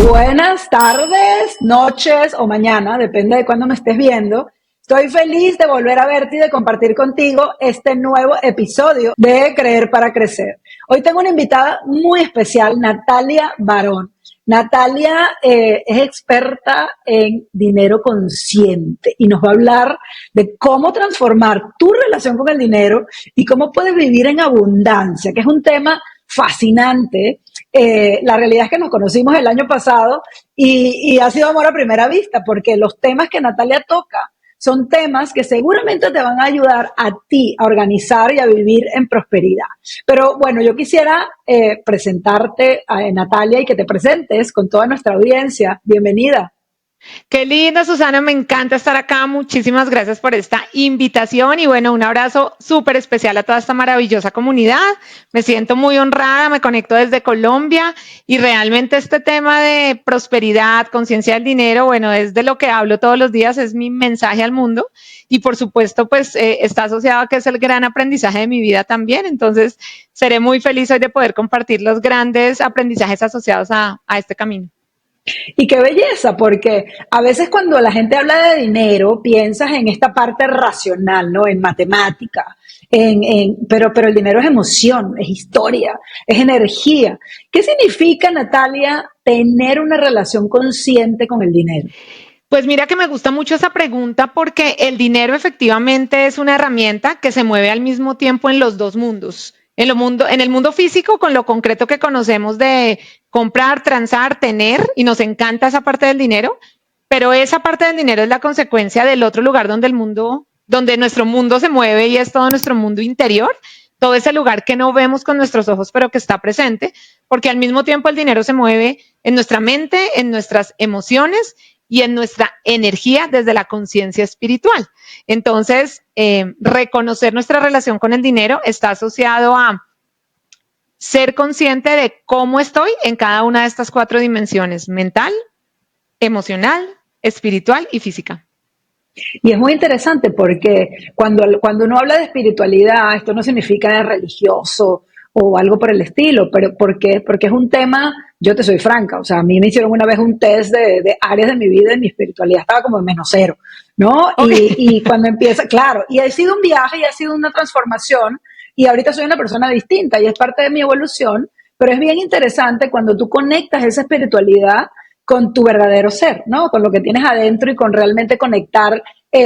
Buenas tardes, noches o mañana, depende de cuándo me estés viendo. Estoy feliz de volver a verte y de compartir contigo este nuevo episodio de Creer para Crecer. Hoy tengo una invitada muy especial, Natalia Barón. Natalia es experta en dinero consciente y nos va a hablar de cómo transformar tu relación con el dinero y cómo puedes vivir en abundancia, que es un tema fascinante. La realidad es que nos conocimos el año pasado y ha sido amor a primera vista, porque los temas que Natalia toca son temas que seguramente te van a ayudar a ti a organizar y a vivir en prosperidad. Pero bueno, yo quisiera presentarte a Natalia y que te presentes con toda nuestra audiencia. Bienvenida. Qué linda, Susana, me encanta estar acá. Muchísimas gracias por esta invitación y bueno, un abrazo súper especial a toda esta maravillosa comunidad. Me siento muy honrada, me conecto desde Colombia y realmente este tema de prosperidad, conciencia del dinero, bueno, es de lo que hablo todos los días, es mi mensaje al mundo y por supuesto pues está asociado a que es el gran aprendizaje de mi vida también. Entonces seré muy feliz hoy de poder compartir los grandes aprendizajes asociados a este camino. Y qué belleza, porque a veces cuando la gente habla de dinero, piensas en esta parte racional, ¿no? En matemática, pero el dinero es emoción, es historia, es energía. ¿Qué significa, Natalia, tener una relación consciente con el dinero? Pues mira que me gusta mucho esa pregunta porque el dinero efectivamente es una herramienta que se mueve al mismo tiempo en los dos mundos. En el mundo físico, con lo concreto que conocemos de comprar, transar, tener, y nos encanta esa parte del dinero, pero esa parte del dinero es la consecuencia del otro lugar donde nuestro mundo se mueve y es todo nuestro mundo interior, todo ese lugar que no vemos con nuestros ojos, pero que está presente, porque al mismo tiempo el dinero se mueve en nuestra mente, en nuestras emociones y en nuestra energía desde la conciencia espiritual. Entonces, reconocer nuestra relación con el dinero está asociado a ser consciente de cómo estoy en cada una de estas cuatro dimensiones: mental, emocional, espiritual y física. Y es muy interesante porque cuando uno habla de espiritualidad, esto no significa religioso o algo por el estilo, pero porque es un tema, yo te soy franca, o sea, a mí me hicieron una vez un test de áreas de mi vida y mi espiritualidad estaba como en -0, ¿no? Okay. Y cuando empieza, claro, y ha sido un viaje y ha sido una transformación y ahorita soy una persona distinta y es parte de mi evolución, pero es bien interesante cuando tú conectas esa espiritualidad con tu verdadero ser, ¿no? Con lo que tienes adentro y con realmente conectar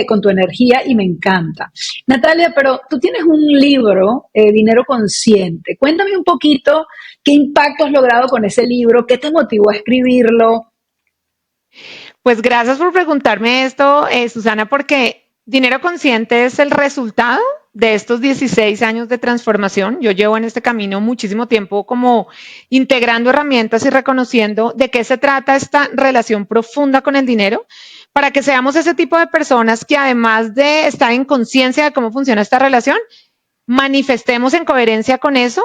con tu energía y me encanta. Natalia, pero tú tienes un libro, Dinero Consciente. Cuéntame un poquito qué impacto has logrado con ese libro, qué te motivó a escribirlo. Pues gracias por preguntarme esto, Susana, porque Dinero Consciente es el resultado de estos 16 años de transformación. Yo llevo en este camino muchísimo tiempo como integrando herramientas y reconociendo de qué se trata esta relación profunda con el dinero, para que seamos ese tipo de personas que además de estar en conciencia de cómo funciona esta relación, manifestemos en coherencia con eso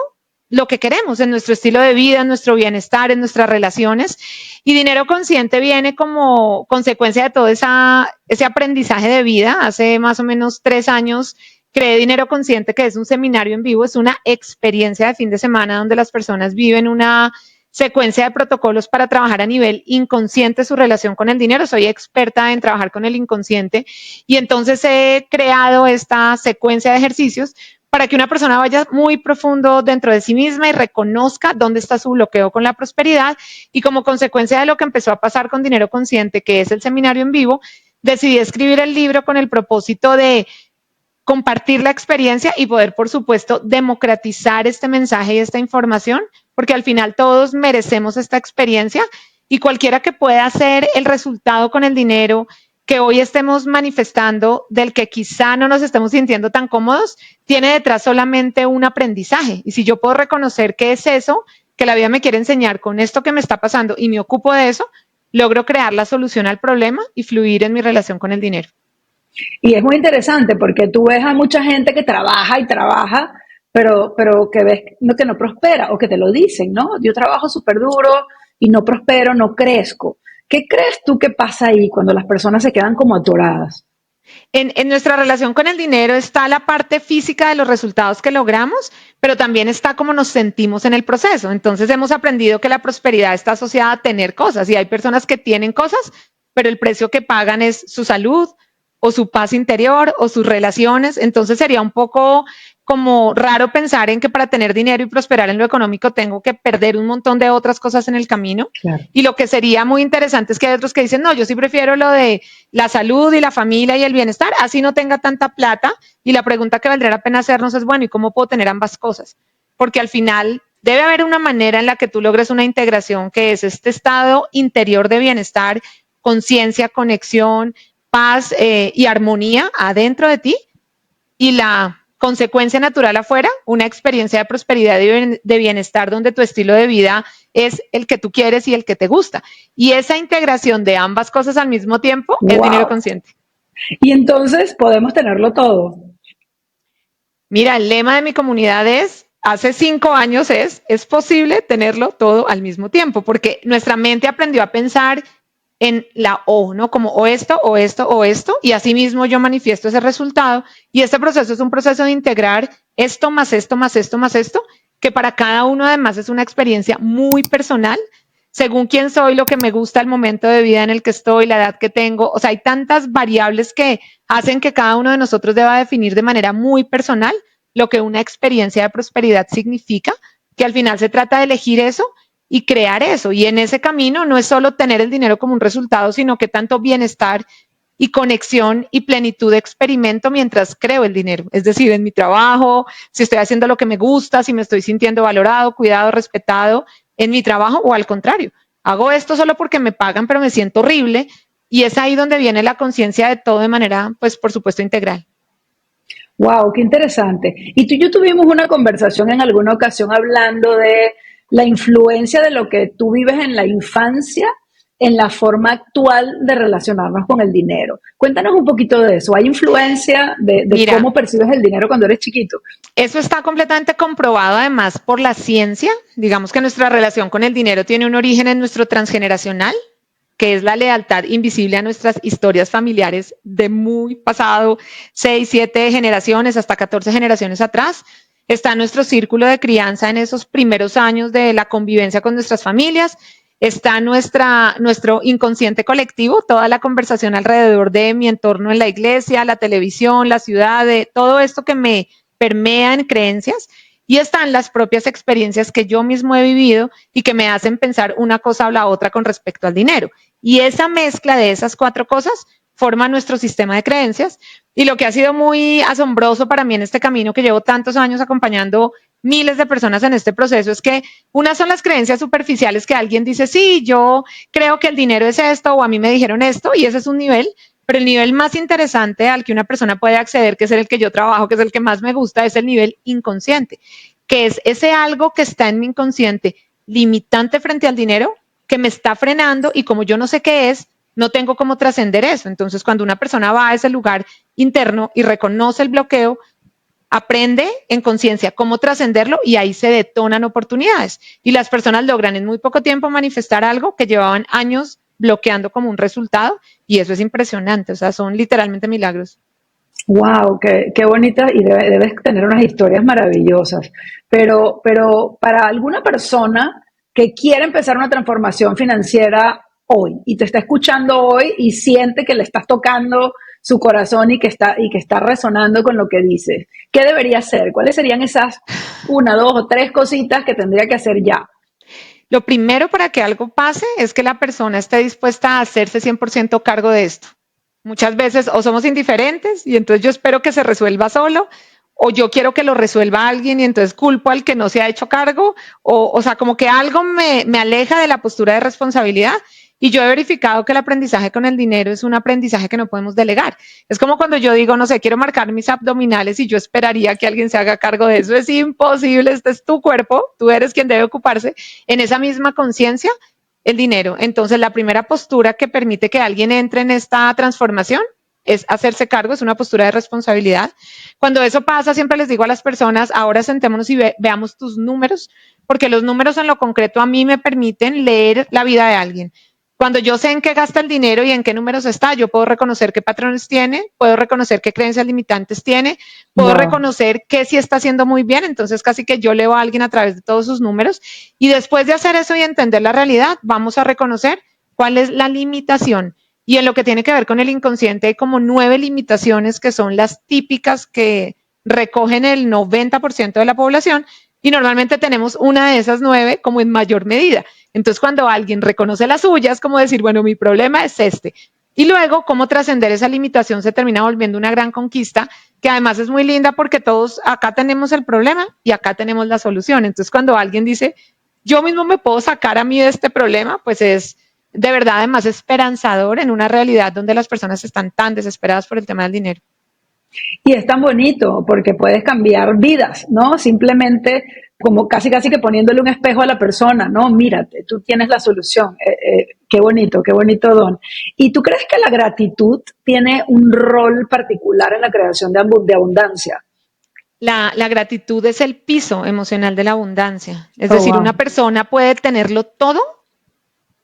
lo que queremos en nuestro estilo de vida, en nuestro bienestar, en nuestras relaciones. Y Dinero Consciente viene como consecuencia de todo ese aprendizaje de vida. Hace más o menos 3 años creé Dinero Consciente, que es un seminario en vivo, es una experiencia de fin de semana donde las personas viven una secuencia de protocolos para trabajar a nivel inconsciente su relación con el dinero. Soy experta en trabajar con el inconsciente y entonces he creado esta secuencia de ejercicios para que una persona vaya muy profundo dentro de sí misma y reconozca dónde está su bloqueo con la prosperidad. Y como consecuencia de lo que empezó a pasar con Dinero Consciente, que es el seminario en vivo, decidí escribir el libro con el propósito de compartir la experiencia y poder, por supuesto, democratizar este mensaje y esta información, porque al final todos merecemos esta experiencia y cualquiera que pueda hacer el resultado con el dinero que hoy estemos manifestando, del que quizá no nos estemos sintiendo tan cómodos, tiene detrás solamente un aprendizaje. Y si yo puedo reconocer qué es eso que la vida me quiere enseñar con esto que me está pasando y me ocupo de eso, logro crear la solución al problema y fluir en mi relación con el dinero. Y es muy interesante porque tú ves a mucha gente que trabaja y trabaja, pero que ves que no prospera o que te lo dicen, ¿no? Yo trabajo súper duro y no prospero, no crezco. ¿Qué crees tú que pasa ahí cuando las personas se quedan como atoradas? En nuestra relación con el dinero está la parte física de los resultados que logramos, pero también está cómo nos sentimos en el proceso. Entonces hemos aprendido que la prosperidad está asociada a tener cosas y hay personas que tienen cosas, pero el precio que pagan es su salud o su paz interior o sus relaciones. Entonces sería un poco como raro pensar en que para tener dinero y prosperar en lo económico tengo que perder un montón de otras cosas en el camino. Claro. Y lo que sería muy interesante es que hay otros que dicen, no, yo sí prefiero lo de la salud y la familia y el bienestar, así no tenga tanta plata. Y la pregunta que valdría la pena hacernos es, bueno, ¿y cómo puedo tener ambas cosas? Porque al final debe haber una manera en la que tú logres una integración que es este estado interior de bienestar, conciencia, conexión, paz y armonía adentro de ti y la consecuencia natural afuera, una experiencia de prosperidad y de bienestar donde tu estilo de vida es el que tú quieres y el que te gusta. Y esa integración de ambas cosas al mismo tiempo es dinero Wow. consciente. Y entonces podemos tenerlo todo. Mira, el lema de mi comunidad es, hace 5 años es posible tenerlo todo al mismo tiempo, porque nuestra mente aprendió a pensar en la O, ¿no? Como o esto, o esto, o esto, y así mismo yo manifiesto ese resultado. Y este proceso es un proceso de integrar esto más esto más esto más esto, que para cada uno además es una experiencia muy personal, según quién soy, lo que me gusta, el momento de vida en el que estoy, la edad que tengo. O sea, hay tantas variables que hacen que cada uno de nosotros deba definir de manera muy personal lo que una experiencia de prosperidad significa, que al final se trata de elegir eso y crear eso. Y en ese camino no es solo tener el dinero como un resultado, sino que tanto bienestar y conexión y plenitud experimento mientras creo el dinero. Es decir, en mi trabajo, si estoy haciendo lo que me gusta, si me estoy sintiendo valorado, cuidado, respetado en mi trabajo o al contrario. Hago esto solo porque me pagan, pero me siento horrible y es ahí donde viene la conciencia de todo de manera, pues, por supuesto, integral. Wow, qué interesante. Y tú y yo tuvimos una conversación en alguna ocasión hablando de la influencia de lo que tú vives en la infancia en la forma actual de relacionarnos con el dinero. Cuéntanos un poquito de eso. ¿Hay influencia de Mira, cómo percibes el dinero cuando eres chiquito? eso está completamente comprobado además por la ciencia. Digamos que nuestra relación con el dinero tiene un origen en nuestro transgeneracional, que es la lealtad invisible a nuestras historias familiares de muy pasado, 6, 7 generaciones, hasta 14 generaciones atrás. Está nuestro círculo de crianza en esos primeros años de la convivencia con nuestras familias. Está nuestro inconsciente colectivo, toda la conversación alrededor de mi entorno en la iglesia, la televisión, la ciudad, de todo esto que me permea en creencias. Y están las propias experiencias que yo mismo he vivido y que me hacen pensar una cosa o la otra con respecto al dinero. Y esa mezcla de esas cuatro cosas forma nuestro sistema de creencias. Y lo que ha sido muy asombroso para mí en este camino que llevo tantos años acompañando miles de personas en este proceso es que unas son las creencias superficiales que alguien dice, sí, yo creo que el dinero es esto o a mí me dijeron esto y ese es un nivel, pero el nivel más interesante al que una persona puede acceder, que es el que yo trabajo, que es el que más me gusta, es el nivel inconsciente, que es ese algo que está en mi inconsciente limitante frente al dinero que me está frenando y como yo no sé qué es, no tengo cómo trascender eso. Entonces, cuando una persona va a ese lugar interno y reconoce el bloqueo, aprende en conciencia cómo trascenderlo y ahí se detonan oportunidades. Y las personas logran en muy poco tiempo manifestar algo que llevaban años bloqueando como un resultado y eso es impresionante, o sea, son literalmente milagros. Wow, qué bonita y debes tener unas historias maravillosas. Pero para alguna persona que quiere empezar una transformación financiera hoy y te está escuchando hoy y siente que le estás tocando su corazón y que está resonando con lo que dices, ¿qué debería hacer? ¿Cuáles serían esas una, dos o tres cositas que tendría que hacer ya? Lo primero para que algo pase es que la persona esté dispuesta a hacerse 100% cargo de esto. Muchas veces o somos indiferentes y entonces yo espero que se resuelva solo, o yo quiero que lo resuelva alguien y entonces culpo al que no se ha hecho cargo, o sea, como que algo me aleja de la postura de responsabilidad. Y yo he verificado que el aprendizaje con el dinero es un aprendizaje que no podemos delegar. Es como cuando yo digo, no sé, quiero marcar mis abdominales y yo esperaría que alguien se haga cargo de eso. Es imposible, este es tu cuerpo, tú eres quien debe ocuparse en esa misma conciencia el dinero. Entonces, la primera postura que permite que alguien entre en esta transformación es hacerse cargo, es una postura de responsabilidad. Cuando eso pasa, siempre les digo a las personas, ahora sentémonos y veamos tus números, porque los números en lo concreto a mí me permiten leer la vida de alguien. Cuando yo sé en qué gasta el dinero y en qué números está, yo puedo reconocer qué patrones tiene, puedo reconocer qué creencias limitantes tiene, puedo Wow. reconocer qué sí está haciendo muy bien, entonces casi que yo leo a alguien a través de todos sus números y después de hacer eso y entender la realidad, vamos a reconocer cuál es la limitación. Y en lo que tiene que ver con el inconsciente hay como 9 limitaciones que son las típicas que recogen el 90% de la población y normalmente tenemos una de esas 9 como en mayor medida. Entonces, cuando alguien reconoce las suyas, como decir, bueno, mi problema es este. Y luego, cómo trascender esa limitación se termina volviendo una gran conquista, que además es muy linda porque todos acá tenemos el problema y acá tenemos la solución. Entonces, cuando alguien dice, yo mismo me puedo sacar a mí de este problema, pues es de verdad además esperanzador en una realidad donde las personas están tan desesperadas por el tema del dinero. Y es tan bonito porque puedes cambiar vidas, ¿no? Simplemente como casi casi que poniéndole un espejo a la persona, ¿no? Mírate, tú tienes la solución. Qué bonito don. ¿Y tú crees que la gratitud tiene un rol particular en la creación de abundancia? La gratitud es el piso emocional de la abundancia. Es Oh, decir, wow. una persona puede tenerlo todo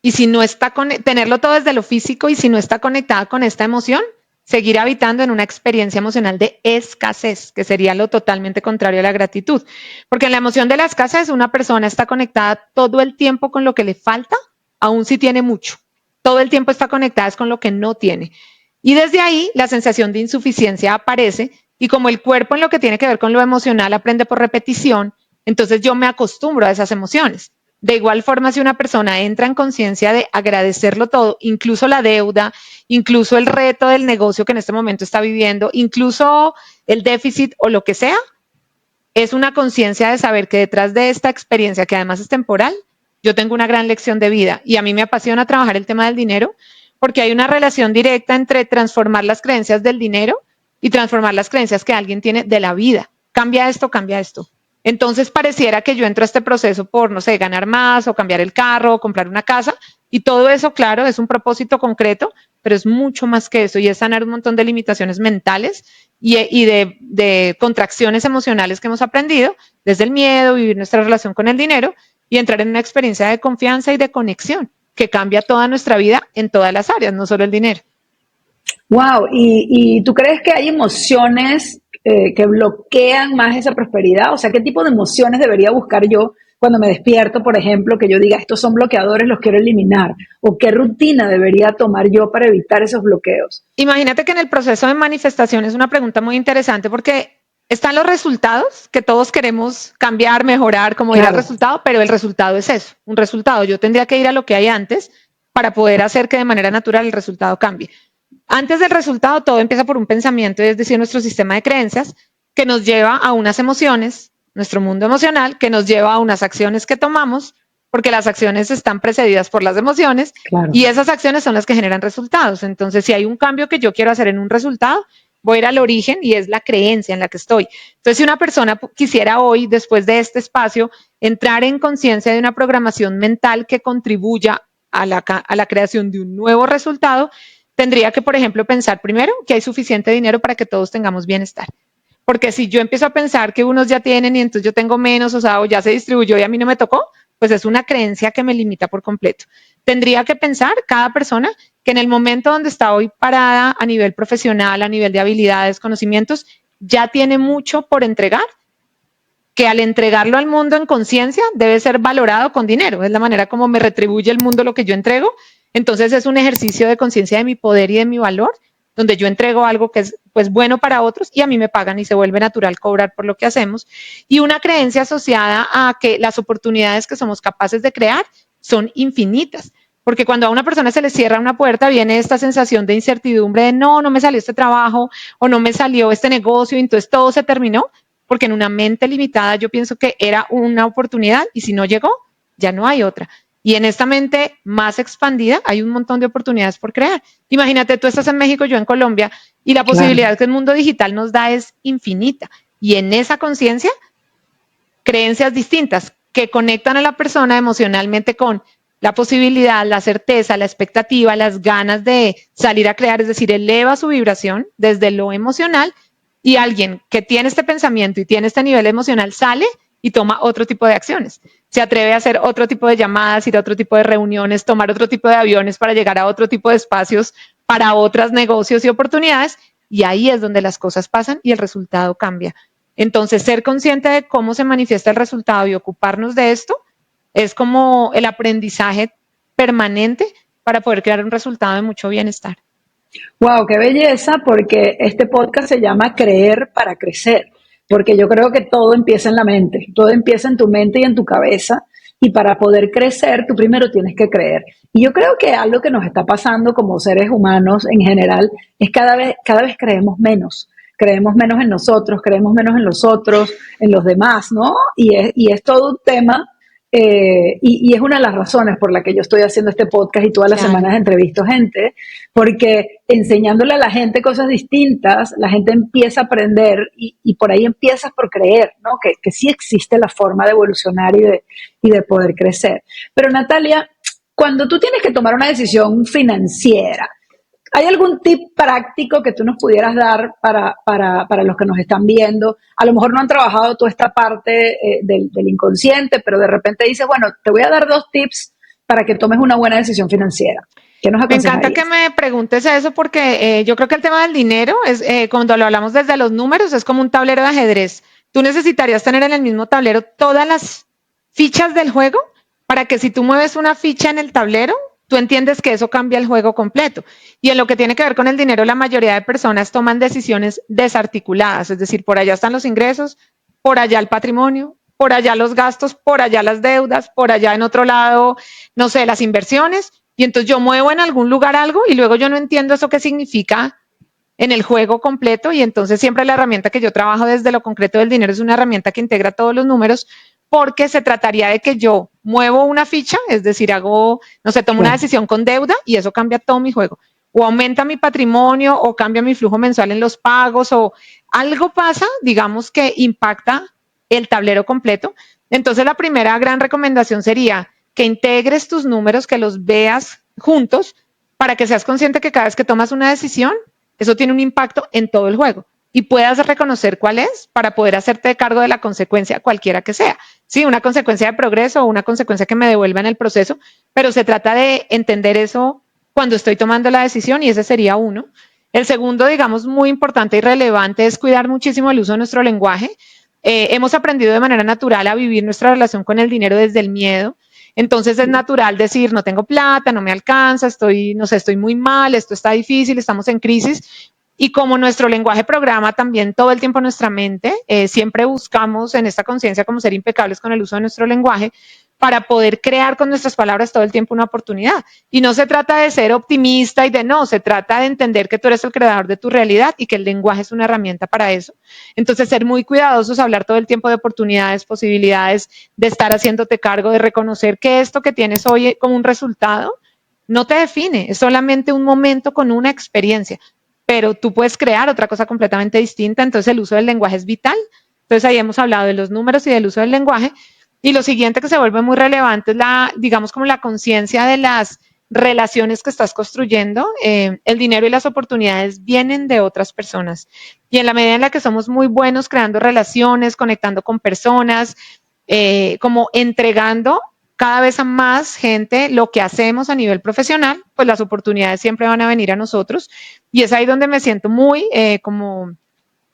y si no está tenerlo todo desde lo físico y si no está conectada con esta emoción, seguir habitando en una experiencia emocional de escasez, que sería lo totalmente contrario a la gratitud. Porque en la emoción de la escasez, una persona está conectada todo el tiempo con lo que le falta, aun si tiene mucho. Todo el tiempo está conectada con lo que no tiene. Y desde ahí la sensación de insuficiencia aparece y como el cuerpo en lo que tiene que ver con lo emocional aprende por repetición, entonces yo me acostumbro a esas emociones. De igual forma, si una persona entra en conciencia de agradecerlo todo, incluso la deuda, incluso el reto del negocio que en este momento está viviendo, incluso el déficit o lo que sea, es una conciencia de saber que detrás de esta experiencia, que además es temporal, yo tengo una gran lección de vida y a mí me apasiona trabajar el tema del dinero porque hay una relación directa entre transformar las creencias del dinero y transformar las creencias que alguien tiene de la vida. Cambia esto, cambia esto. Entonces pareciera que yo entro a este proceso por, no sé, ganar más o cambiar el carro o comprar una casa y todo eso, claro, es un propósito concreto, pero es mucho más que eso y es sanar un montón de limitaciones mentales y de contracciones emocionales que hemos aprendido desde el miedo, vivir nuestra relación con el dinero y entrar en una experiencia de confianza y de conexión que cambia toda nuestra vida en todas las áreas, no solo el dinero. Wow, ¿y tú crees que hay emociones que bloquean más esa prosperidad? O sea, ¿qué tipo de emociones debería buscar yo cuando me despierto, por ejemplo, que yo diga, estos son bloqueadores, los quiero eliminar? ¿O qué rutina debería tomar yo para evitar esos bloqueos? Imagínate que en el proceso de manifestación es una pregunta muy interesante porque están los resultados que todos queremos cambiar, mejorar, como ir al Claro. resultado, pero el resultado es eso, un resultado. Yo tendría que ir a lo que hay antes para poder hacer que de manera natural el resultado cambie. Antes del resultado, todo empieza por un pensamiento, es decir, nuestro sistema de creencias, que nos lleva a unas emociones, nuestro mundo emocional, que nos lleva a unas acciones que tomamos, porque las acciones están precedidas por las emociones, Claro. y esas acciones son las que generan resultados. Entonces, si hay un cambio que yo quiero hacer en un resultado, voy a ir al origen y es la creencia en la que estoy. Entonces, si una persona quisiera hoy, después de este espacio, entrar en conciencia de una programación mental que contribuya a la creación de un nuevo resultado, tendría que, por ejemplo, pensar primero que hay suficiente dinero para que todos tengamos bienestar. Porque si yo empiezo a pensar que unos ya tienen y entonces yo tengo menos, o sea, o ya se distribuyó y a mí no me tocó, pues es una creencia que me limita por completo. Tendría que pensar cada persona que en el momento donde está hoy parada a nivel profesional, a nivel de habilidades, conocimientos, ya tiene mucho por entregar, que al entregarlo al mundo en conciencia debe ser valorado con dinero. Es la manera como me retribuye el mundo lo que yo entrego. Entonces es un ejercicio de conciencia de mi poder y de mi valor, donde yo entrego algo que es pues bueno para otros y a mí me pagan y se vuelve natural cobrar por lo que hacemos. Y una creencia asociada a que las oportunidades que somos capaces de crear son infinitas. Porque cuando a una persona se le cierra una puerta, viene esta sensación de incertidumbre de no, no me salió este trabajo o no me salió este negocio y entonces todo se terminó porque en una mente limitada yo pienso que era una oportunidad y si no llegó, ya no hay otra. Y en esta mente más expandida hay un montón de oportunidades por crear. Imagínate, tú estás en México, yo en Colombia, y la Claro. posibilidad que el mundo digital nos da es infinita. Y en esa conciencia, creencias distintas que conectan a la persona emocionalmente con la posibilidad, la certeza, la expectativa, las ganas de salir a crear, es decir, eleva su vibración desde lo emocional y alguien que tiene este pensamiento y tiene este nivel emocional sale y toma otro tipo de acciones. se atreve a hacer otro tipo de llamadas, ir a otro tipo de reuniones, tomar otro tipo de aviones para llegar a otro tipo de espacios para otros negocios y oportunidades, y ahí es donde las cosas pasan y el resultado cambia. Entonces, ser consciente de cómo se manifiesta el resultado y ocuparnos de esto es como el aprendizaje permanente para poder crear un resultado de mucho bienestar. Wow, qué belleza, porque este podcast se llama Creer para Crecer, porque yo creo que todo empieza en la mente, todo empieza en tu mente y en tu cabeza, y para poder crecer, tú primero tienes que creer. Y yo creo que algo que nos está pasando como seres humanos en general es cada vez creemos menos en nosotros, creemos menos en los otros, en los demás, ¿no? Y es todo un tema y es una de las razones por la que yo estoy haciendo este podcast y todas las Claro. semanas entrevisto gente, porque enseñándole a la gente cosas distintas, la gente empieza a aprender y por ahí empiezas por creer, ¿no? Que sí existe la forma de evolucionar y de poder crecer. Pero Natalia, cuando tú tienes que tomar una decisión financiera, ¿hay algún tip práctico que tú nos pudieras dar para los que nos están viendo? A lo mejor no han trabajado toda esta parte del inconsciente, pero de repente dices, bueno, te voy a dar 2 tips para que tomes una buena decisión financiera. ¿Qué nos Me encanta que aconsejarías? me preguntes eso porque yo creo que el tema del dinero es cuando lo hablamos desde los números es como un tablero de ajedrez. Tú necesitarías tener en el mismo tablero todas las fichas del juego para que si tú mueves una ficha en el tablero, tú entiendes que eso cambia el juego completo. Y en lo que tiene que ver con el dinero, la mayoría de personas toman decisiones desarticuladas, es decir, por allá están los ingresos, por allá el patrimonio, por allá los gastos, por allá las deudas, por allá en otro lado, no sé, las inversiones. Y entonces yo muevo en algún lugar algo y luego yo no entiendo eso qué significa en el juego completo y entonces siempre la herramienta que yo trabajo desde lo concreto del dinero es una herramienta que integra todos los números porque se trataría de que yo muevo una ficha, es decir, hago, no sé, tomo una Claro. decisión con deuda y eso cambia todo mi juego. O aumenta mi patrimonio o cambia mi flujo mensual en los pagos o algo pasa, digamos, que impacta el tablero completo. Entonces la primera gran recomendación sería que integres tus números, que los veas juntos para que seas consciente que cada vez que tomas una decisión, eso tiene un impacto en todo el juego y puedas reconocer cuál es para poder hacerte cargo de la consecuencia, cualquiera que sea. Sí, una consecuencia de progreso o una consecuencia que me devuelva en el proceso, pero se trata de entender eso cuando estoy tomando la decisión y ese sería uno. El segundo, digamos, muy importante y relevante es cuidar muchísimo el uso de nuestro lenguaje. Hemos aprendido de manera natural a vivir nuestra relación con el dinero desde el miedo. Entonces es natural decir, no tengo plata, no me alcanza, estoy, no sé, estoy muy mal, esto está difícil, estamos en crisis. Y como nuestro lenguaje programa también todo el tiempo nuestra mente, siempre buscamos en esta conciencia como ser impecables con el uso de nuestro lenguaje para poder crear con nuestras palabras todo el tiempo una oportunidad. Y no se trata de ser optimista y de no, se trata de entender que tú eres el creador de tu realidad y que el lenguaje es una herramienta para eso. Entonces, ser muy cuidadosos, hablar todo el tiempo de oportunidades, posibilidades, de estar haciéndote cargo, de reconocer que esto que tienes hoy como un resultado no te define, es solamente un momento con una experiencia, pero tú puedes crear otra cosa completamente distinta, entonces el uso del lenguaje es vital. Entonces ahí hemos hablado de los números y del uso del lenguaje. Y lo siguiente que se vuelve muy relevante es la, digamos, como la conciencia de las relaciones que estás construyendo. El dinero y las oportunidades vienen de otras personas. Y en la medida en la que somos muy buenos creando relaciones, conectando con personas, como entregando cada vez a más gente lo que hacemos a nivel profesional, pues las oportunidades siempre van a venir a nosotros. Y es ahí donde me siento muy como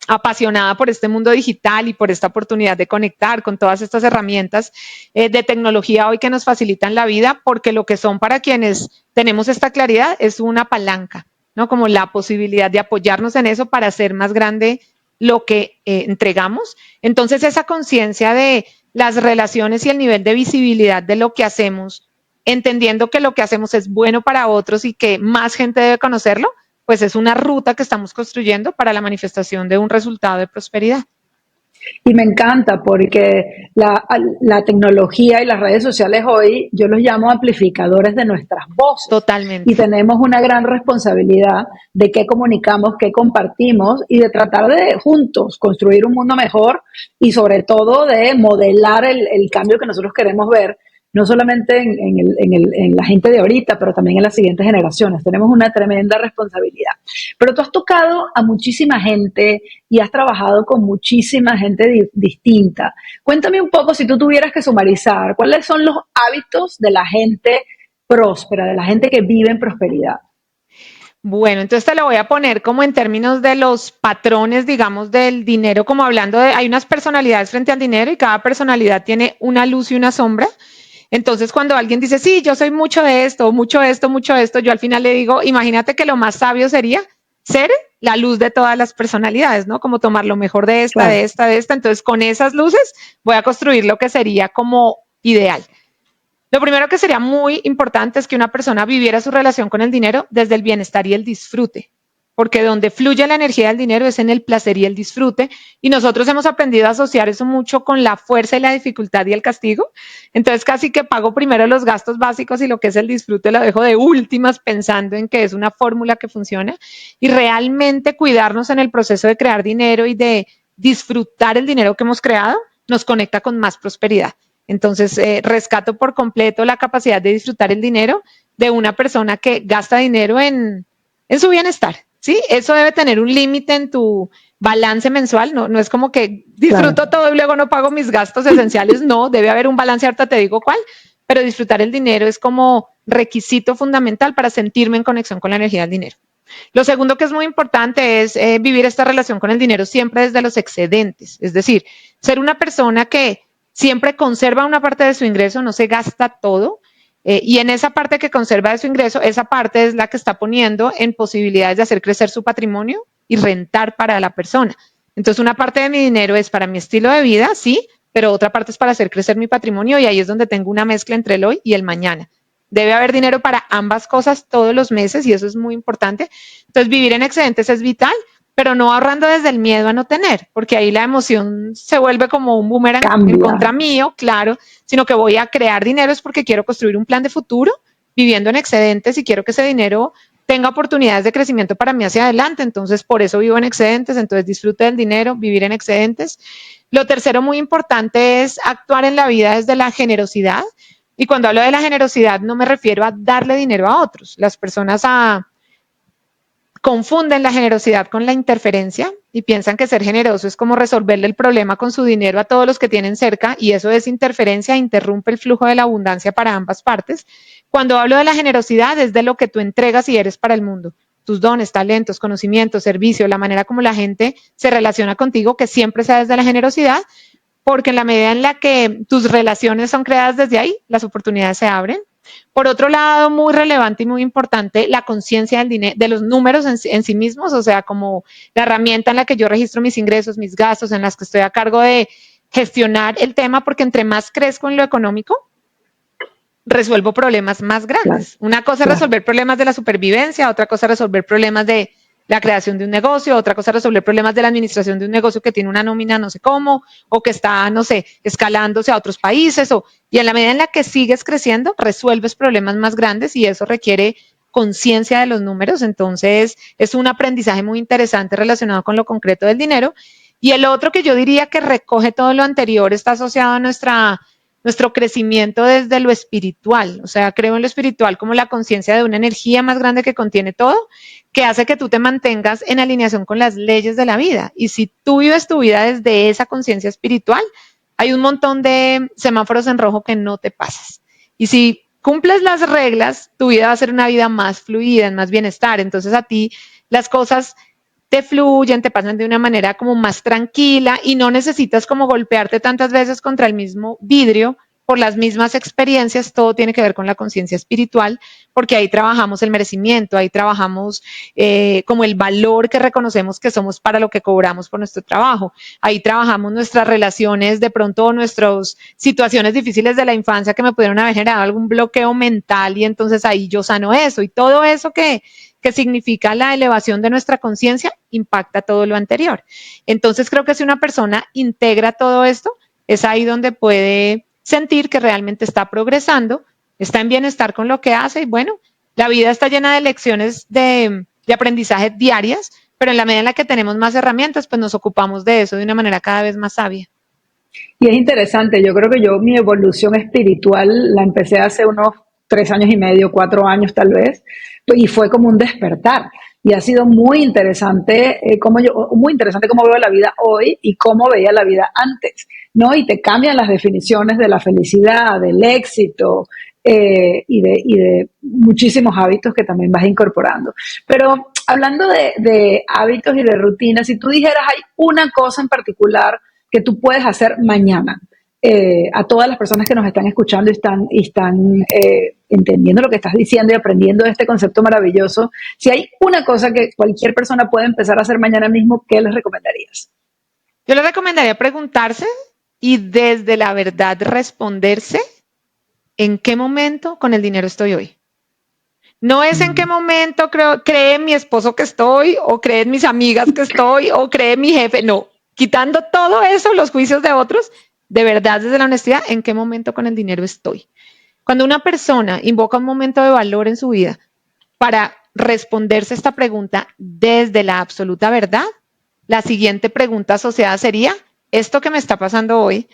apasionada por este mundo digital y por esta oportunidad de conectar con todas estas herramientas de tecnología hoy que nos facilitan la vida, porque lo que son para quienes tenemos esta claridad es una palanca, ¿no? Como la posibilidad de apoyarnos en eso para hacer más grande lo que entregamos. Entonces, esa conciencia de las relaciones y el nivel de visibilidad de lo que hacemos, entendiendo que lo que hacemos es bueno para otros y que más gente debe conocerlo, pues es una ruta que estamos construyendo para la manifestación de un resultado de prosperidad. Y me encanta porque la tecnología y las redes sociales hoy, yo los llamo amplificadores de nuestras voces. Y Totalmente. tenemos una gran responsabilidad de qué comunicamos, qué compartimos y de tratar de juntos construir un mundo mejor y sobre todo de modelar el cambio que nosotros queremos ver no solamente en la gente de ahorita, pero también en las siguientes generaciones. Tenemos una tremenda responsabilidad. Pero tú has tocado a muchísima gente y has trabajado con muchísima gente distinta. Cuéntame un poco, si tú tuvieras que sumarizar, ¿cuáles son los hábitos de la gente próspera, de la gente que vive en prosperidad? Bueno, entonces te lo voy a poner como en términos de los patrones, digamos, del dinero, como hablando de, hay unas personalidades frente al dinero y cada personalidad tiene una luz y una sombra. Entonces, cuando alguien dice, sí, yo soy mucho de esto, mucho de esto, mucho de esto, yo al final le digo, imagínate que lo más sabio sería ser la luz de todas las personalidades, ¿no? Como tomar lo mejor de esta, Claro. de esta, de esta. Entonces, con esas luces voy a construir lo que sería como ideal. Lo primero que sería muy importante es que una persona viviera su relación con el dinero desde el bienestar y el disfrute, porque donde fluye la energía del dinero es en el placer y el disfrute, y nosotros hemos aprendido a asociar eso mucho con la fuerza y la dificultad y el castigo. Entonces casi que pago primero los gastos básicos y lo que es el disfrute lo dejo de últimas pensando en que es una fórmula que funciona, y realmente cuidarnos en el proceso de crear dinero y de disfrutar el dinero que hemos creado nos conecta con más prosperidad. Entonces, rescato por completo la capacidad de disfrutar el dinero de una persona que gasta dinero en su bienestar, ¿sí? Eso debe tener un límite en tu balance mensual, no es como que Claro. disfruto todo y luego no pago mis gastos esenciales, no, debe haber un balance, ahorita te digo cuál, pero disfrutar el dinero es como requisito fundamental para sentirme en conexión con la energía del dinero. Lo segundo que es muy importante es vivir esta relación con el dinero siempre desde los excedentes, es decir, ser una persona que siempre conserva una parte de su ingreso, no se gasta todo, y en esa parte que conserva de su ingreso, esa parte es la que está poniendo en posibilidades de hacer crecer su patrimonio y rentar para la persona. Entonces, una parte de mi dinero es para mi estilo de vida, sí, pero otra parte es para hacer crecer mi patrimonio y ahí es donde tengo una mezcla entre el hoy y el mañana. Debe haber dinero para ambas cosas todos los meses y eso es muy importante. Entonces, vivir en excedentes es vital, pero no ahorrando desde el miedo a no tener, porque ahí la emoción se vuelve como un boomerang en Cambia. contra mío, claro, sino que voy a crear dinero es porque quiero construir un plan de futuro viviendo en excedentes y quiero que ese dinero tenga oportunidades de crecimiento para mí hacia adelante. Entonces, por eso vivo en excedentes, entonces disfrute del dinero, vivir en excedentes. Lo tercero muy importante es actuar en la vida desde la generosidad. Y cuando hablo de la generosidad no me refiero a darle dinero a otros. Las personas confunden la generosidad con la interferencia y piensan que ser generoso es como resolverle el problema con su dinero a todos los que tienen cerca y eso es interferencia, interrumpe el flujo de la abundancia para ambas partes. Cuando hablo de la generosidad es de lo que tú entregas y eres para el mundo, tus dones, talentos, conocimientos, servicio, la manera como la gente se relaciona contigo, que siempre sea desde la generosidad, porque en la medida en la que tus relaciones son creadas desde ahí, las oportunidades se abren. Por otro lado, muy relevante y muy importante, la conciencia del dinero, de los números en sí mismos, o sea, como la herramienta en la que yo registro mis ingresos, mis gastos, en las que estoy a cargo de gestionar el tema, porque entre más crezco en lo económico, resuelvo problemas más Claro, grandes. Una cosa es claro. resolver problemas de la supervivencia, otra cosa es resolver problemas de la creación de un negocio, otra cosa es resolver problemas de la administración de un negocio que tiene una nómina no sé cómo, o que está, no sé, escalándose a otros países, y en la medida en la que sigues creciendo, resuelves problemas más grandes y eso requiere conciencia de los números, entonces es un aprendizaje muy interesante relacionado con lo concreto del dinero. Y el otro que yo diría que recoge todo lo anterior está asociado a nuestro crecimiento desde lo espiritual. O sea, creo en lo espiritual como la conciencia de una energía más grande que contiene todo, que hace que tú te mantengas en alineación con las leyes de la vida. Y si tú vives tu vida desde esa conciencia espiritual, hay un montón de semáforos en rojo que no te pasas. Y si cumples las reglas, tu vida va a ser una vida más fluida, en más bienestar. Entonces a ti las cosas te fluyen, te pasan de una manera como más tranquila y no necesitas como golpearte tantas veces contra el mismo vidrio por las mismas experiencias, todo tiene que ver con la conciencia espiritual, porque ahí trabajamos el merecimiento, ahí trabajamos como el valor que reconocemos que somos para lo que cobramos por nuestro trabajo, ahí trabajamos nuestras relaciones, de pronto nuestras situaciones difíciles de la infancia que me pudieron haber generado algún bloqueo mental y entonces ahí yo sano eso y todo eso que significa la elevación de nuestra conciencia, impacta todo lo anterior. Entonces creo que si una persona integra todo esto, es ahí donde puede sentir que realmente está progresando, está en bienestar con lo que hace y bueno, la vida está llena de lecciones de aprendizaje diarias, pero en la medida en la que tenemos más herramientas, pues nos ocupamos de eso de una manera cada vez más sabia. Y es interesante, yo creo que mi evolución espiritual la empecé hace unos 3 años y medio, 4 años tal vez, y fue como un despertar. Y ha sido muy interesante, muy interesante cómo veo la vida hoy y cómo veía la vida antes, ¿no? Y te cambian las definiciones de la felicidad, del éxito, y de muchísimos hábitos que también vas incorporando. Pero hablando de hábitos y de rutinas, si tú dijeras hay una cosa en particular que tú puedes hacer mañana, a todas las personas que nos están escuchando y están entendiendo lo que estás diciendo y aprendiendo de este concepto maravilloso, si hay una cosa que cualquier persona puede empezar a hacer mañana mismo, ¿qué les recomendarías? Yo le recomendaría preguntarse y desde la verdad responderse en qué momento con el dinero estoy hoy. No es en qué Mm. momento cree mi esposo que estoy, o creen mis amigas que estoy, o cree mi jefe. No, quitando todo eso, los juicios de otros, de verdad desde la honestidad, en qué momento con el dinero estoy. Cuando una persona invoca un momento de valor en su vida para responderse esta pregunta desde la absoluta verdad, la siguiente pregunta asociada sería, ¿esto que me está pasando hoy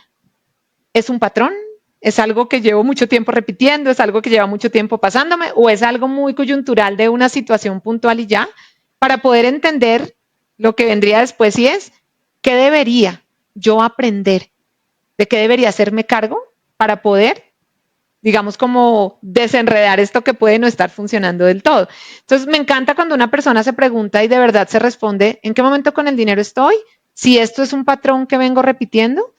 es un patrón? ¿Es algo que llevo mucho tiempo repitiendo? ¿Es algo que lleva mucho tiempo pasándome? ¿O es algo muy coyuntural de una situación puntual y ya? Para poder entender lo que vendría después y es, ¿qué debería yo aprender? ¿De qué debería hacerme cargo para poder, digamos, como desenredar esto que puede no estar funcionando del todo? Entonces, me encanta cuando una persona se pregunta y de verdad se responde, ¿en qué momento con el dinero estoy? Si esto es un patrón que vengo repitiendo,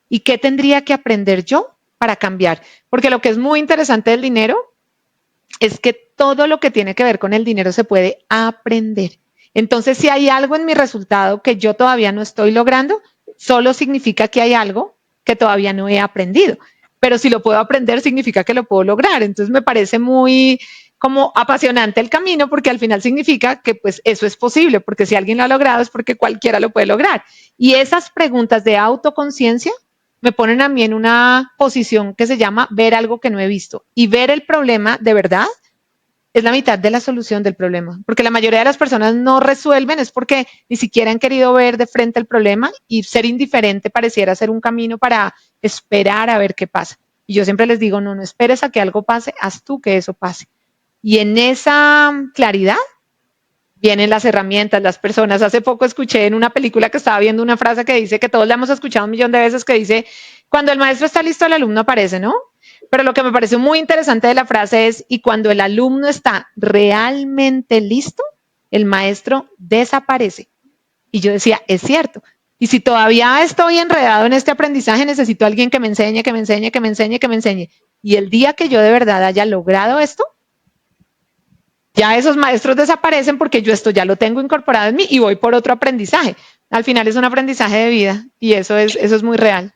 ¿y qué tendría que aprender yo para cambiar? Porque lo que es muy interesante del dinero es que todo lo que tiene que ver con el dinero se puede aprender. Entonces, si hay algo en mi resultado que yo todavía no estoy logrando, solo significa que hay algo que todavía no he aprendido. Pero si lo puedo aprender, significa que lo puedo lograr. Entonces, me parece muy como apasionante el camino, porque al final significa que pues eso es posible, porque si alguien lo ha logrado es porque cualquiera lo puede lograr. Y esas preguntas de autoconciencia me ponen a mí en una posición que se llama ver algo que no he visto. Y ver el problema de verdad es la mitad de la solución del problema. Porque la mayoría de las personas no resuelven es porque ni siquiera han querido ver de frente el problema, y ser indiferente pareciera ser un camino para esperar a ver qué pasa. Y yo siempre les digo, no, no esperes a que algo pase, haz tú que eso pase. Y en esa claridad vienen las herramientas, las personas. Hace poco escuché en una película que estaba viendo una frase que dice, que todos la hemos escuchado un millón de veces, que dice, cuando el maestro está listo, el alumno aparece, ¿no? Pero lo que me pareció muy interesante de la frase es, y cuando el alumno está realmente listo, el maestro desaparece. Y yo decía, es cierto. Y si todavía estoy enredado en este aprendizaje, necesito a alguien que me enseñe, que me enseñe, que me enseñe, que me enseñe. Y el día que yo de verdad haya logrado esto, ya esos maestros desaparecen porque yo esto ya lo tengo incorporado en mí y voy por otro aprendizaje. Al final es un aprendizaje de vida y eso es muy real.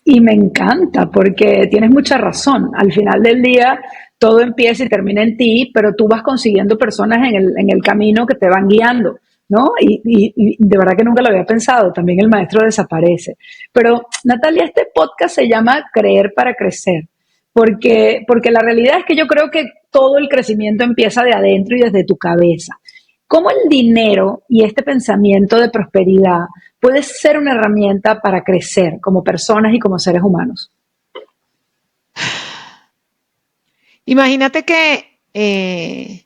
Y me encanta porque tienes mucha razón. Al final del día, todo empieza y termina en ti, pero tú vas consiguiendo personas en el camino que te van guiando, ¿no? Y de verdad que nunca lo había pensado. También el maestro desaparece. Pero, Natalia, este podcast se llama Creer para Crecer. Porque la realidad es que yo creo que todo el crecimiento empieza de adentro y desde tu cabeza. ¿Cómo el dinero y este pensamiento de prosperidad puede ser una herramienta para crecer como personas y como seres humanos? Imagínate que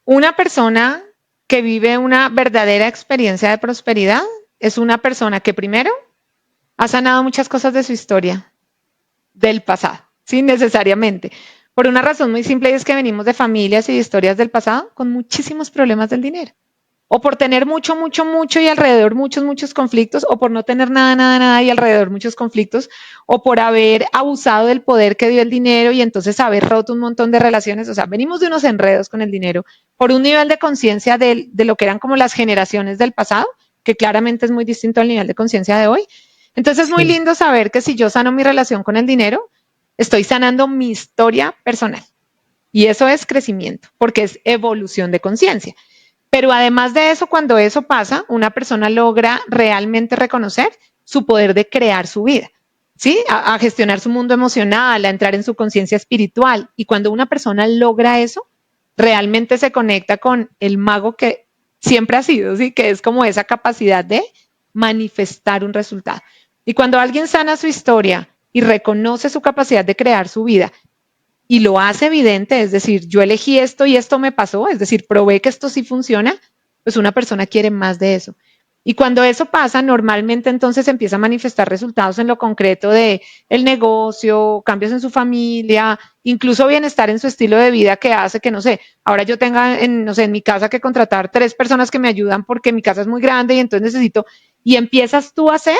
una persona que vive una verdadera experiencia de prosperidad es una persona que primero ha sanado muchas cosas de su historia, del pasado, sí, necesariamente. Por una razón muy simple, y es que venimos de familias y de historias del pasado con muchísimos problemas del dinero. O por tener mucho, mucho, mucho y alrededor muchos, muchos conflictos, o por no tener nada, nada, nada y alrededor muchos conflictos, o por haber abusado del poder que dio el dinero y entonces haber roto un montón de relaciones. O sea, venimos de unos enredos con el dinero por un nivel de conciencia de lo que eran como las generaciones del pasado, que claramente es muy distinto al nivel de conciencia de hoy. Entonces es muy Sí. lindo saber que si yo sano mi relación con el dinero, estoy sanando mi historia personal. Y eso es crecimiento, porque es evolución de conciencia. Pero además de eso, cuando eso pasa, una persona logra realmente reconocer su poder de crear su vida, ¿sí? A gestionar su mundo emocional, a entrar en su conciencia espiritual. Y cuando una persona logra eso, realmente se conecta con el mago que siempre ha sido, ¿sí? Que es como esa capacidad de manifestar un resultado. Y cuando alguien sana su historia y reconoce su capacidad de crear su vida y lo hace evidente, es decir, yo elegí esto y esto me pasó, es decir, probé que esto sí funciona, pues una persona quiere más de eso. Y cuando eso pasa, normalmente entonces empieza a manifestar resultados en lo concreto de el negocio, cambios en su familia, incluso bienestar en su estilo de vida que hace que, no sé, ahora yo tenga no sé, en mi casa que contratar 3 personas que me ayudan porque mi casa es muy grande y entonces necesito, y empiezas tú a hacer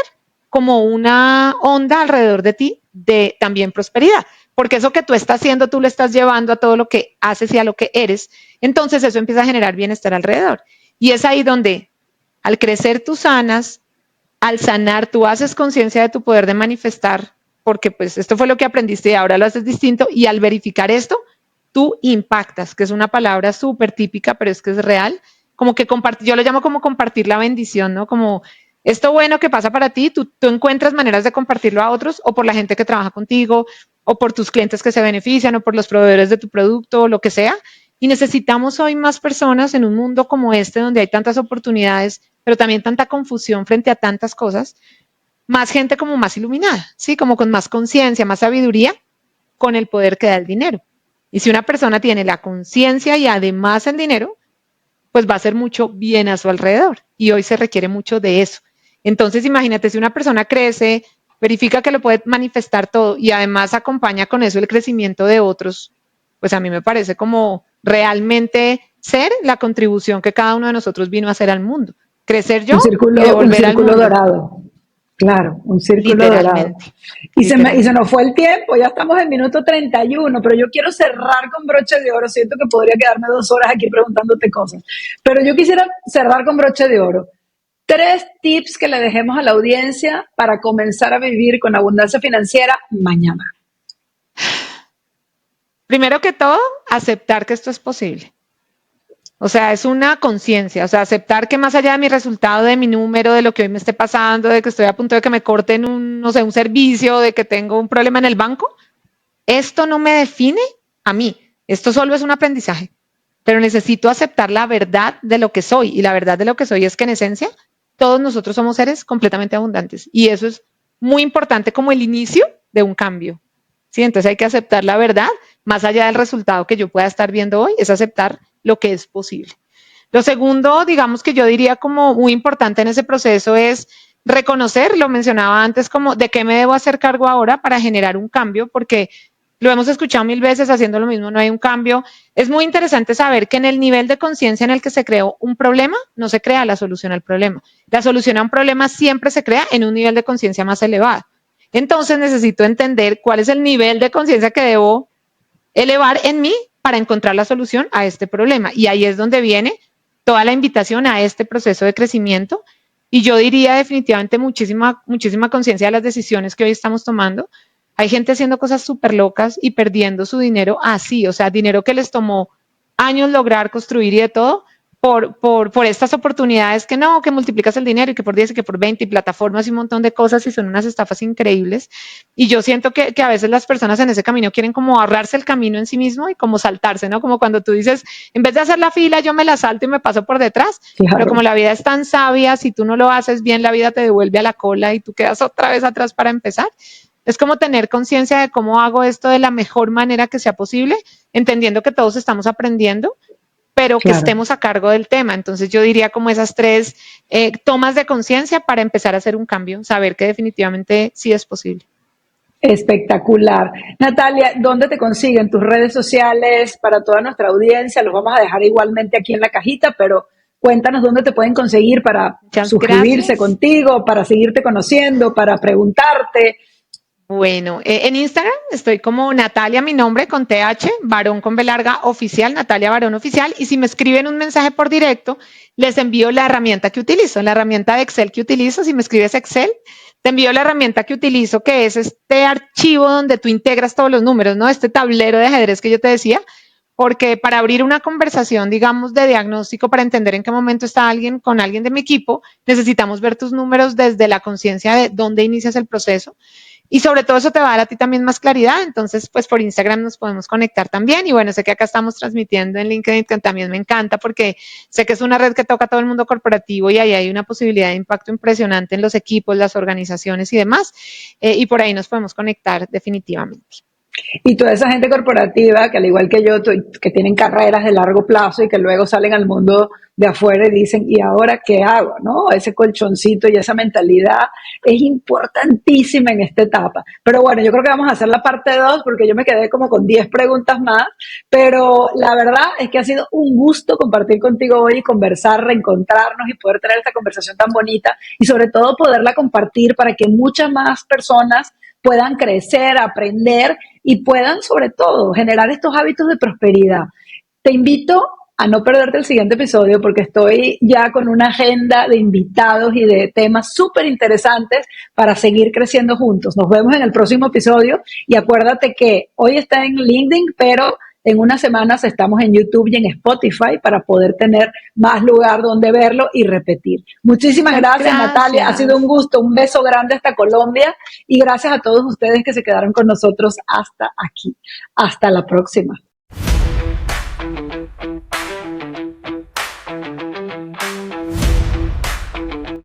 como una onda alrededor de ti de también prosperidad, porque eso que tú estás haciendo, tú lo estás llevando a todo lo que haces y a lo que eres, entonces eso empieza a generar bienestar alrededor. Y es ahí donde al crecer tú sanas, al sanar tú haces conciencia de tu poder de manifestar, porque pues esto fue lo que aprendiste y ahora lo haces distinto, y al verificar esto, tú impactas, que es una palabra súper típica, pero es que es real, como que compartir, yo lo llamo como compartir la bendición, ¿no? Como esto bueno que pasa para ti, tú encuentras maneras de compartirlo a otros o por la gente que trabaja contigo o por tus clientes que se benefician o por los proveedores de tu producto o lo que sea. Y necesitamos hoy más personas en un mundo como este donde hay tantas oportunidades, pero también tanta confusión frente a tantas cosas, más gente como más iluminada, ¿sí? Como con más conciencia, más sabiduría, con el poder que da el dinero. Y si una persona tiene la conciencia y además el dinero, pues va a hacer mucho bien a su alrededor. Y hoy se requiere mucho de eso. Entonces, imagínate, si una persona crece, verifica que lo puede manifestar todo y además acompaña con eso el crecimiento de otros, pues a mí me parece como realmente ser la contribución que cada uno de nosotros vino a hacer al mundo. Crecer yo y Un devolver al círculo mundo, dorado. Claro, un círculo dorado. literalmente, Y se literalmente. nos fue el tiempo, ya estamos en minuto 31, pero yo quiero cerrar con broche de oro. Siento que podría quedarme 2 horas aquí preguntándote cosas, pero yo quisiera cerrar con broche de oro. 3 tips que le dejemos a la audiencia para comenzar a vivir con abundancia financiera mañana. Primero que todo, aceptar que esto es posible. O sea, es una conciencia, o sea, aceptar que más allá de mi resultado, de mi número, de lo que hoy me esté pasando, de que estoy a punto de que me corten un, no sé, un servicio, de que tengo un problema en el banco, esto no me define a mí. Esto solo es un aprendizaje. Pero necesito aceptar la verdad de lo que soy. Y la verdad de lo que soy es que en esencia todos nosotros somos seres completamente abundantes. Y eso es muy importante como el inicio de un cambio. ¿Sí? Entonces hay que aceptar la verdad, más allá del resultado que yo pueda estar viendo hoy, es aceptar lo que es posible. Lo segundo, digamos que yo diría como muy importante en ese proceso es reconocer, lo mencionaba antes, como de qué me debo hacer cargo ahora para generar un cambio, porque lo hemos escuchado 1000 veces, haciendo lo mismo no hay un cambio. Es muy interesante saber que en el nivel de conciencia en el que se creó un problema, no se crea la solución al problema. La solución a un problema siempre se crea en un nivel de conciencia más elevado. Entonces necesito entender cuál es el nivel de conciencia que debo elevar en mí para encontrar la solución a este problema. Y ahí es donde viene toda la invitación a este proceso de crecimiento. Y yo diría definitivamente muchísima, muchísima conciencia de las decisiones que hoy estamos tomando. Hay gente haciendo cosas súper locas y perdiendo su dinero así, o sea, dinero que les tomó años lograr construir y de todo, por estas oportunidades que no, que multiplicas el dinero y que por 10 y que por 20 y plataformas y un montón de cosas y son unas estafas increíbles. Y yo siento que a veces las personas en ese camino quieren como ahorrarse el camino en sí mismo y como saltarse, ¿no? Como cuando tú dices, en vez de hacer la fila, yo me la salto y me paso por detrás. Pero como Claro. la vida es tan sabia, si tú no lo haces bien, la vida te devuelve a la cola y tú quedas otra vez atrás para empezar. Es como tener conciencia de cómo hago esto de la mejor manera que sea posible, entendiendo que todos estamos aprendiendo, pero que Claro. estemos a cargo del tema. Entonces yo diría como esas 3 tomas de conciencia para empezar a hacer un cambio, saber que definitivamente sí es posible. Espectacular. Natalia, ¿dónde te consiguen tus redes sociales para toda nuestra audiencia? Los vamos a dejar igualmente aquí en la cajita, pero cuéntanos dónde te pueden conseguir para Muchas suscribirse gracias. contigo, para seguirte conociendo, para preguntarte. Bueno, en Instagram estoy como Natalia, mi nombre, con TH, varón con B larga, oficial, Natalia Varón Oficial. Y si me escriben un mensaje por directo, les envío la herramienta que utilizo, la herramienta de Excel que utilizo. Si me escribes Excel, te envío la herramienta que utilizo, que es este archivo donde tú integras todos los números, ¿no? Este tablero de ajedrez que yo te decía, porque para abrir una conversación, digamos, de diagnóstico, para entender en qué momento está alguien con alguien de mi equipo, necesitamos ver tus números desde la conciencia de dónde inicias el proceso. Y sobre todo eso te va a dar a ti también más claridad. Entonces, pues por Instagram nos podemos conectar también. Y bueno, sé que acá estamos transmitiendo en LinkedIn, que también me encanta porque sé que es una red que toca a todo el mundo corporativo y ahí hay una posibilidad de impacto impresionante en los equipos, las organizaciones y demás. Y por ahí nos podemos conectar definitivamente. Y toda esa gente corporativa que al igual que yo, que tienen carreras de largo plazo y que luego salen al mundo de afuera y dicen, ¿y ahora qué hago? ¿No? Ese colchoncito y esa mentalidad es importantísima en esta etapa. Pero bueno, yo creo que vamos a hacer la parte 2 porque yo me quedé como con 10 preguntas más, pero la verdad es que ha sido un gusto compartir contigo hoy y conversar, reencontrarnos y poder tener esta conversación tan bonita y sobre todo poderla compartir para que muchas más personas puedan crecer, aprender y puedan sobre todo generar estos hábitos de prosperidad. Te invito a no perderte el siguiente episodio porque estoy ya con una agenda de invitados y de temas súper interesantes para seguir creciendo juntos. Nos vemos en el próximo episodio y acuérdate que hoy está en LinkedIn, pero en unas semanas estamos en YouTube y en Spotify para poder tener más lugar donde verlo y repetir. Muchísimas gracias, Natalia. Ha sido un gusto. Un beso grande hasta Colombia y gracias a todos ustedes que se quedaron con nosotros hasta aquí. Hasta la próxima.